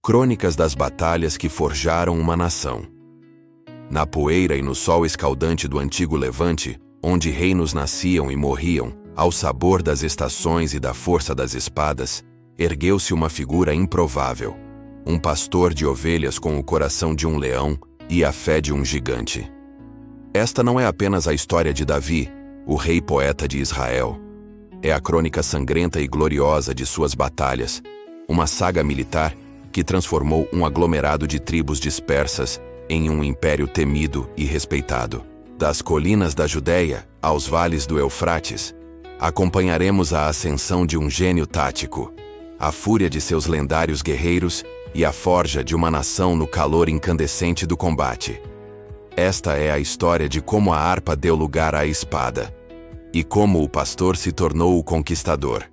Crônicas das batalhas que forjaram uma nação. Na poeira e no sol escaldante do antigo Levante, onde reinos nasciam e morriam, ao sabor das estações e da força das espadas, ergueu-se uma figura improvável. Um pastor de ovelhas com o coração de um leão e a fé de um gigante. Esta não é apenas a história de Davi, o rei poeta de Israel. É a crônica sangrenta e gloriosa de suas batalhas, uma saga militar que transformou um aglomerado de tribos dispersas em um império temido e respeitado. Das colinas da Judéia aos vales do Eufrates, acompanharemos a ascensão de um gênio tático, a fúria de seus lendários guerreiros e a forja de uma nação no calor incandescente do combate. Esta é a história de como a harpa deu lugar à espada e como o pastor se tornou o conquistador.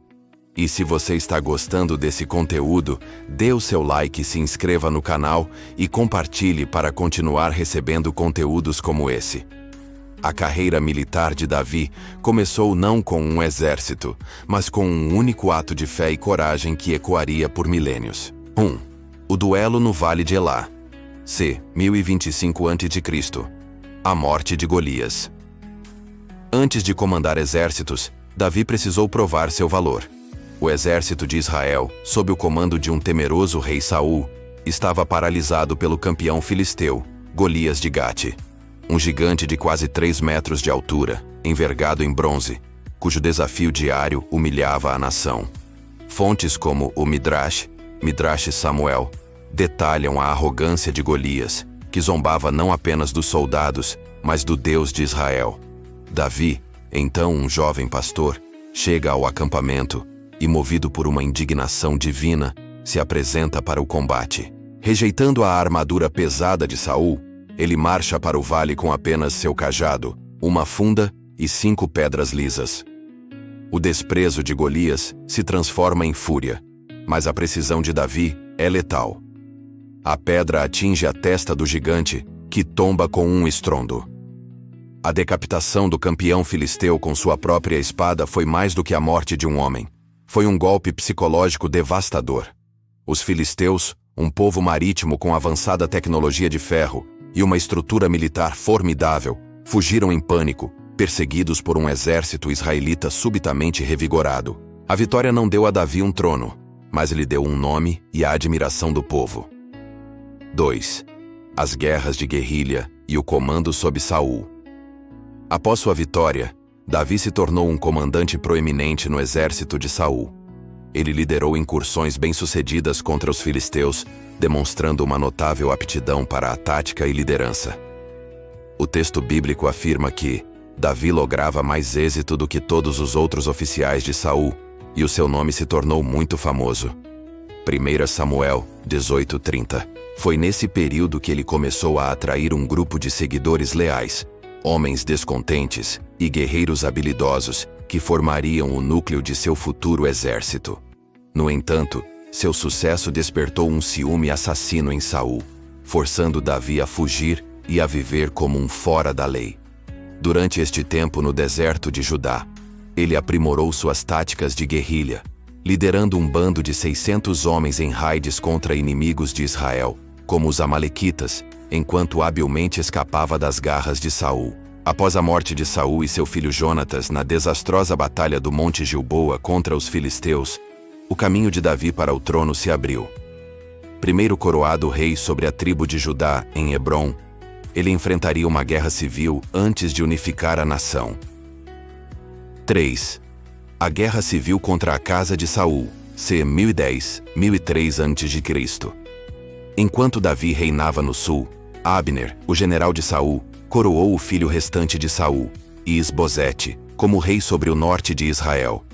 E se você está gostando desse conteúdo, dê o seu like, se inscreva no canal e compartilhe para continuar recebendo conteúdos como esse. A carreira militar de Davi começou não com um exército, mas com um único ato de fé e coragem que ecoaria por milênios. 1. O duelo no Vale de Elá. C. 1025 a.C. A morte de Golias. Antes de comandar exércitos, Davi precisou provar seu valor. O exército de Israel, sob o comando de um temeroso rei Saul, estava paralisado pelo campeão filisteu, Golias de Gate. Um gigante de quase 3 metros de altura, envergado em bronze, cujo desafio diário humilhava a nação. Fontes como o Midrash Samuel, detalham a arrogância de Golias, que zombava não apenas dos soldados, mas do Deus de Israel. Davi, então um jovem pastor, chega ao acampamento e, movido por uma indignação divina, se apresenta para o combate. Rejeitando a armadura pesada de Saul, ele marcha para o vale com apenas seu cajado, uma funda e 5 pedras lisas. O desprezo de Golias se transforma em fúria, mas a precisão de Davi é letal. A pedra atinge a testa do gigante, que tomba com um estrondo. A decapitação do campeão filisteu com sua própria espada foi mais do que a morte de um homem. Foi um golpe psicológico devastador. Os filisteus, um povo marítimo com avançada tecnologia de ferro e uma estrutura militar formidável, fugiram em pânico, perseguidos por um exército israelita subitamente revigorado. A vitória não deu a Davi um trono, mas lhe deu um nome e a admiração do povo. 2. As guerras de guerrilha e o comando sob Saul. Após sua vitória, Davi se tornou um comandante proeminente no exército de Saul. Ele liderou incursões bem-sucedidas contra os filisteus, demonstrando uma notável aptidão para a tática e liderança. O texto bíblico afirma que Davi lograva mais êxito do que todos os outros oficiais de Saul, e o seu nome se tornou muito famoso. 1 Samuel 18:30. Foi nesse período que ele começou a atrair um grupo de seguidores leais, homens descontentes e guerreiros habilidosos que formariam o núcleo de seu futuro exército. No entanto, seu sucesso despertou um ciúme assassino em Saul, forçando Davi a fugir e a viver como um fora da lei. Durante este tempo no deserto de Judá, ele aprimorou suas táticas de guerrilha, liderando um bando de 600 homens em raids contra inimigos de Israel, como os amalequitas, enquanto habilmente escapava das garras de Saul. Após a morte de Saul e seu filho Jonatas na desastrosa batalha do Monte Gilboa contra os filisteus, o caminho de Davi para o trono se abriu. Primeiro coroado rei sobre a tribo de Judá em Hebrom, ele enfrentaria uma guerra civil antes de unificar a nação. 3. A guerra civil contra a casa de Saul, c. 1003 a.C. Enquanto Davi reinava no sul, Abner, o general de Saul, coroou o filho restante de Saul, Isbosete, como rei sobre o norte de Israel.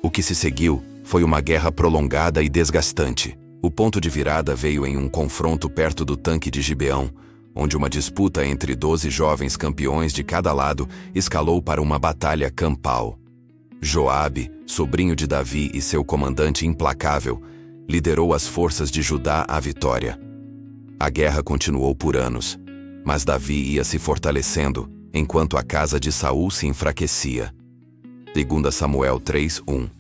O que se seguiu foi uma guerra prolongada e desgastante. O ponto de virada veio em um confronto perto do tanque de Gibeão, onde uma disputa entre 12 jovens campeões de cada lado escalou para uma batalha campal. Joabe, sobrinho de Davi e seu comandante implacável, liderou as forças de Judá à vitória. A guerra continuou por anos, mas Davi ia se fortalecendo, enquanto a casa de Saul se enfraquecia. 2 Samuel 3:1.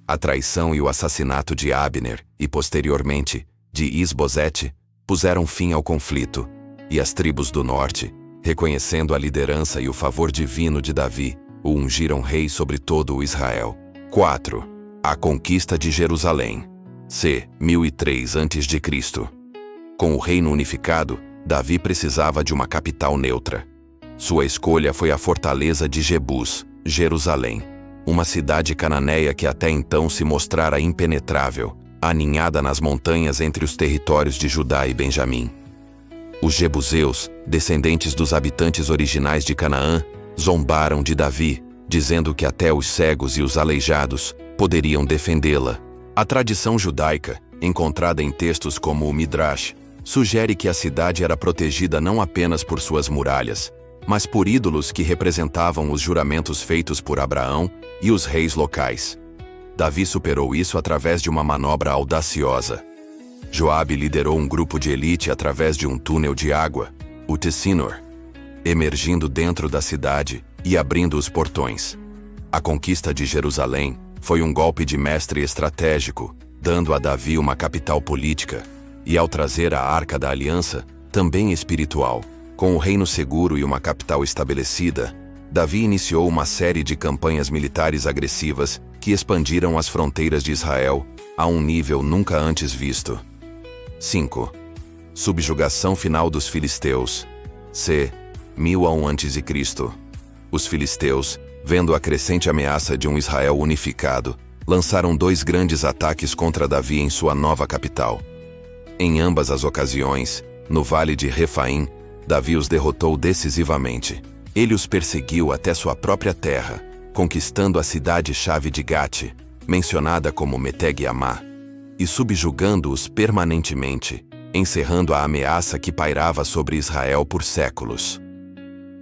A traição e o assassinato de Abner, e posteriormente, de Isbosete, puseram fim ao conflito, e as tribos do norte, reconhecendo a liderança e o favor divino de Davi, o ungiram rei sobre todo o Israel. 4. A conquista de Jerusalém. C. 1003 a.C. Com o reino unificado, Davi precisava de uma capital neutra. Sua escolha foi a fortaleza de Jebus, Jerusalém, uma cidade cananeia que até então se mostrara impenetrável, aninhada nas montanhas entre os territórios de Judá e Benjamim. Os jebuseus, descendentes dos habitantes originais de Canaã, zombaram de Davi, dizendo que até os cegos e os aleijados poderiam defendê-la. A tradição judaica, encontrada em textos como o Midrash, sugere que a cidade era protegida não apenas por suas muralhas, mas por ídolos que representavam os juramentos feitos por Abraão e os reis locais. Davi superou isso através de uma manobra audaciosa. Joabe liderou um grupo de elite através de um túnel de água, o Tessinor, emergindo dentro da cidade e abrindo os portões. A conquista de Jerusalém foi um golpe de mestre estratégico, dando a Davi uma capital política, e ao trazer a Arca da Aliança, também espiritual. Com o reino seguro e uma capital estabelecida, Davi iniciou uma série de campanhas militares agressivas que expandiram as fronteiras de Israel a um nível nunca antes visto. 5. Subjugação final dos filisteus. C. 1000 a.C. Os filisteus, vendo a crescente ameaça de um Israel unificado, lançaram 2 grandes ataques contra Davi em sua nova capital. Em ambas as ocasiões, no vale de Refaim, Davi os derrotou decisivamente. Ele os perseguiu até sua própria terra, conquistando a cidade-chave de Gate, mencionada como Meteg-Amá, e subjugando-os permanentemente, encerrando a ameaça que pairava sobre Israel por séculos.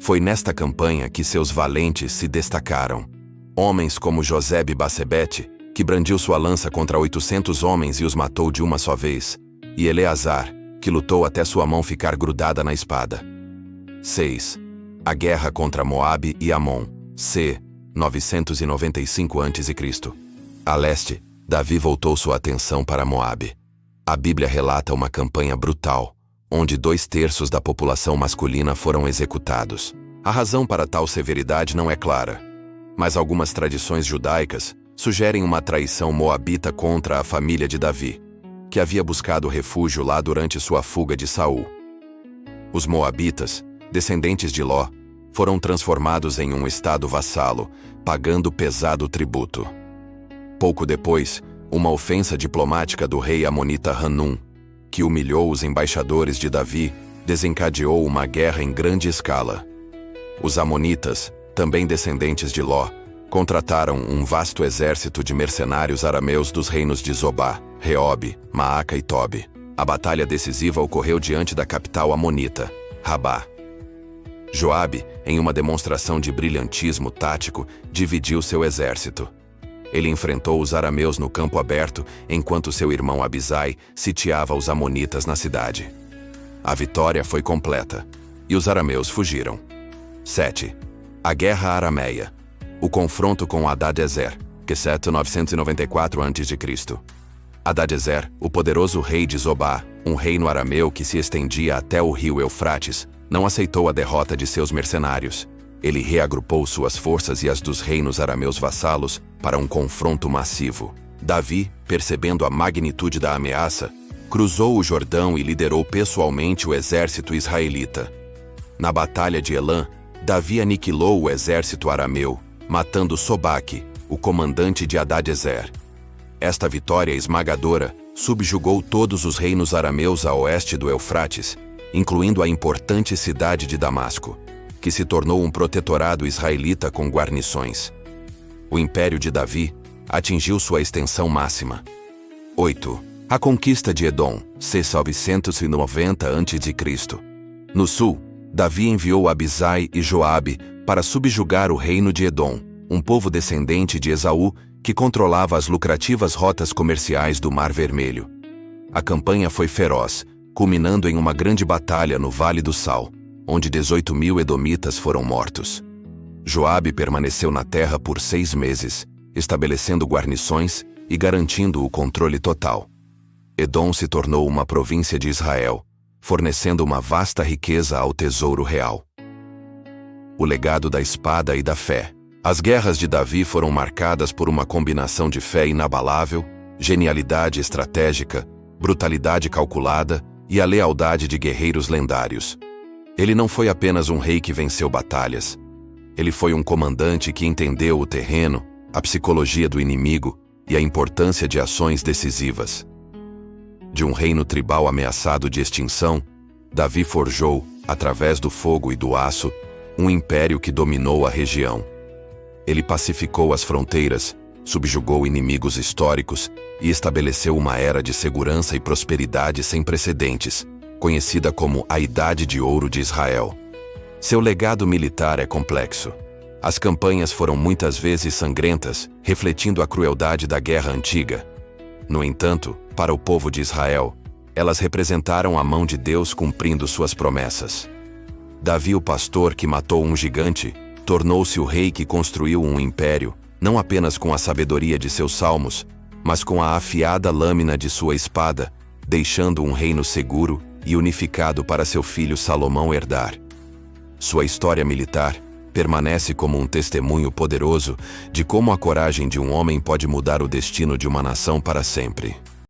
Foi nesta campanha que seus valentes se destacaram. Homens como Josebe-Basebete, que brandiu sua lança contra 800 homens e os matou de uma só vez, e Eleazar, que lutou até sua mão ficar grudada na espada. 6. A guerra contra Moabe e Amon. C. 995 a.C. A leste, Davi voltou sua atenção para Moabe. A Bíblia relata uma campanha brutal, onde 2/3 da população masculina foram executados. A razão para tal severidade não é clara, mas algumas tradições judaicas sugerem uma traição moabita contra a família de Davi, que havia buscado refúgio lá durante sua fuga de Saul. Os moabitas, descendentes de Ló, foram transformados em um estado vassalo, pagando pesado tributo. Pouco depois, uma ofensa diplomática do rei amonita Hanum, que humilhou os embaixadores de Davi, desencadeou uma guerra em grande escala. Os amonitas, também descendentes de Ló, contrataram um vasto exército de mercenários arameus dos reinos de Zobá, Reobe, Maaca e Tobi. A batalha decisiva ocorreu diante da capital amonita, Rabá. Joabe, em uma demonstração de brilhantismo tático, dividiu seu exército. Ele enfrentou os arameus no campo aberto, enquanto seu irmão Abisai sitiava os amonitas na cidade. A vitória foi completa, e os arameus fugiram. 7. A Guerra Arameia. O confronto com Hadadezer, que 994 a.C. Hadadezer, o poderoso rei de Zobá, um reino arameu que se estendia até o rio Eufrates, não aceitou a derrota de seus mercenários. Ele reagrupou suas forças e as dos reinos arameus vassalos para um confronto massivo. Davi, percebendo a magnitude da ameaça, cruzou o Jordão e liderou pessoalmente o exército israelita. Na Batalha de Elã, Davi aniquilou o exército arameu, matando Sobaque, o comandante de Hadadezer. Esta vitória esmagadora subjugou todos os reinos arameus a oeste do Eufrates, incluindo a importante cidade de Damasco, que se tornou um protetorado israelita com guarnições. O império de Davi atingiu sua extensão máxima. 8. A conquista de Edom, c. 990 a.C. No sul, Davi enviou Abisai e Joabe para subjugar o reino de Edom, um povo descendente de Esaú que controlava as lucrativas rotas comerciais do Mar Vermelho. A campanha foi feroz, culminando em uma grande batalha no Vale do Sal, onde 18.000 edomitas foram mortos. Joabe permaneceu na terra por 6 meses, estabelecendo guarnições e garantindo o controle total. Edom se tornou uma província de Israel, fornecendo uma vasta riqueza ao tesouro real. O legado da espada e da fé. As guerras de Davi foram marcadas por uma combinação de fé inabalável, genialidade estratégica, brutalidade calculada e a lealdade de guerreiros lendários. Ele não foi apenas um rei que venceu batalhas. Ele foi um comandante que entendeu o terreno, a psicologia do inimigo e a importância de ações decisivas. De um reino tribal ameaçado de extinção, Davi forjou, através do fogo e do aço, um império que dominou a região. Ele pacificou as fronteiras, subjugou inimigos históricos e estabeleceu uma era de segurança e prosperidade sem precedentes, conhecida como a Idade de Ouro de Israel. Seu legado militar é complexo. As campanhas foram muitas vezes sangrentas, refletindo a crueldade da guerra antiga. No entanto, para o povo de Israel, elas representaram a mão de Deus cumprindo suas promessas. Davi, o pastor que matou um gigante, tornou-se o rei que construiu um império, não apenas com a sabedoria de seus salmos, mas com a afiada lâmina de sua espada, deixando um reino seguro e unificado para seu filho Salomão herdar. Sua história militar permanece como um testemunho poderoso de como a coragem de um homem pode mudar o destino de uma nação para sempre.